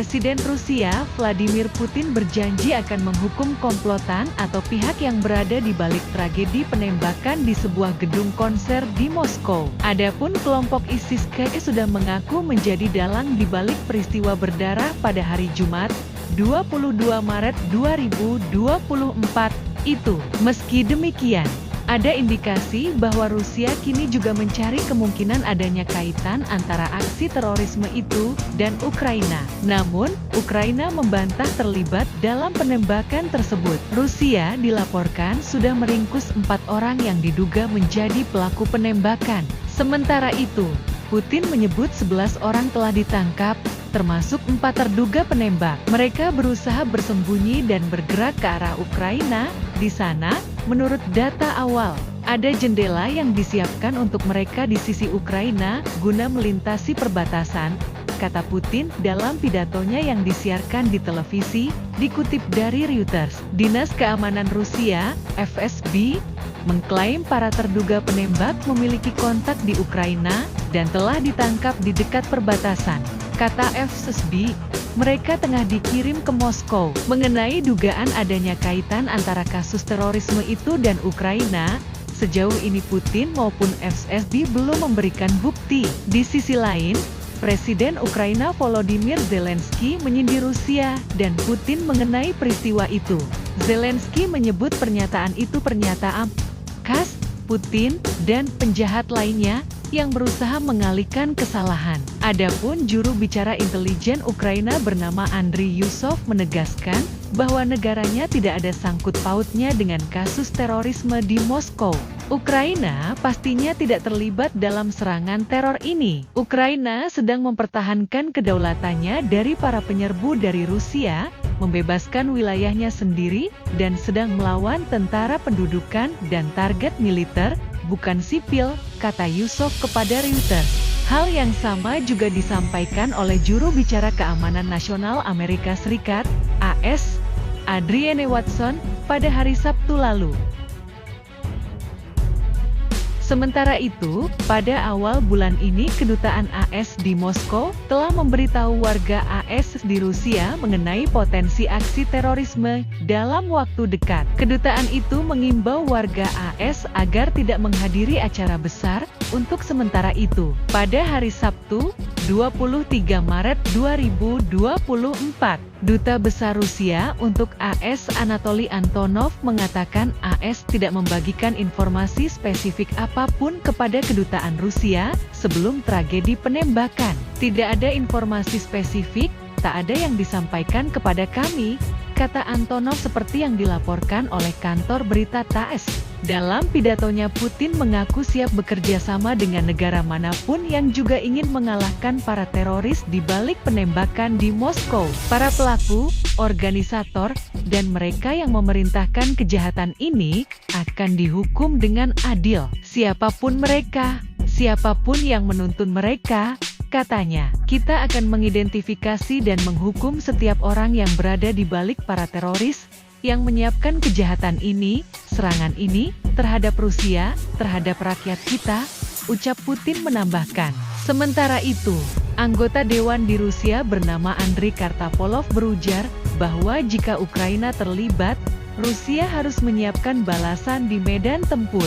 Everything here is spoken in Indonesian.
Presiden Rusia, Vladimir Putin berjanji akan menghukum komplotan atau pihak yang berada di balik tragedi penembakan di sebuah gedung konser di Moskow. Adapun kelompok ISIS-K sudah mengaku menjadi dalang di balik peristiwa berdarah pada hari Jumat, 22 Maret 2024 itu. Meski demikian, ada indikasi bahwa Rusia kini juga mencari kemungkinan adanya kaitan antara aksi terorisme itu dan Ukraina. Namun, Ukraina membantah terlibat dalam penembakan tersebut. Rusia dilaporkan sudah meringkus 4 orang yang diduga menjadi pelaku penembakan. Sementara itu, Putin menyebut 11 orang telah ditangkap, termasuk 4 terduga penembak. Mereka berusaha bersembunyi dan bergerak ke arah Ukraina. Di sana, menurut data awal, ada jendela yang disiapkan untuk mereka di sisi Ukraina guna melintasi perbatasan, kata Putin dalam pidatonya yang disiarkan di televisi, dikutip dari Reuters. Dinas Keamanan Rusia, FSB, mengklaim para terduga penembak memiliki kontak di Ukraina dan telah ditangkap di dekat perbatasan. Kata FSB, mereka tengah dikirim ke Moskow. Mengenai dugaan adanya kaitan antara kasus terorisme itu dan Ukraina, sejauh ini Putin maupun FSB belum memberikan bukti. Di sisi lain, Presiden Ukraina Volodymyr Zelensky menyindir Rusia dan Putin mengenai peristiwa itu. Zelensky menyebut pernyataan itu pernyataan khas Putin dan penjahat lainnya yang berusaha mengalihkan kesalahan. Adapun juru bicara intelijen Ukraina bernama Andriy Yusov menegaskan bahwa negaranya tidak ada sangkut pautnya dengan kasus terorisme di Moskow. Ukraina pastinya tidak terlibat dalam serangan teror ini. Ukraina sedang mempertahankan kedaulatannya dari para penyerbu dari Rusia, membebaskan wilayahnya sendiri, dan sedang melawan tentara pendudukan dan target militer, bukan sipil, kata Yusov kepada Reuters. Hal yang sama juga disampaikan oleh juru bicara keamanan nasional Amerika Serikat, AS, Adrienne Watson, pada hari Sabtu lalu. Sementara itu, pada awal bulan ini Kedutaan AS di Moskow telah memberitahu warga AS di Rusia mengenai potensi aksi terorisme dalam waktu dekat. Kedutaan itu mengimbau warga AS agar tidak menghadiri acara besar untuk sementara itu. Pada hari Sabtu, 23 Maret 2024, Duta Besar Rusia untuk AS Anatoly Antonov mengatakan AS tidak membagikan informasi spesifik apapun kepada kedutaan Rusia sebelum tragedi penembakan. Tidak ada informasi spesifik, tak ada yang disampaikan kepada kami, kata Antonov seperti yang dilaporkan oleh kantor berita TASS. Dalam pidatonya Putin mengaku siap bekerja sama dengan negara manapun yang juga ingin mengalahkan para teroris di balik penembakan di Moskow. Para pelaku, organisator, dan mereka yang memerintahkan kejahatan ini akan dihukum dengan adil. Siapapun mereka, siapapun yang menuntun mereka, katanya, kita akan mengidentifikasi dan menghukum setiap orang yang berada di balik para teroris yang menyiapkan kejahatan ini, serangan ini, terhadap Rusia, terhadap rakyat kita, ucap Putin menambahkan. Sementara itu, anggota dewan di Rusia bernama Andriy Kartapolov berujar bahwa jika Ukraina terlibat, Rusia harus menyiapkan balasan di medan tempur.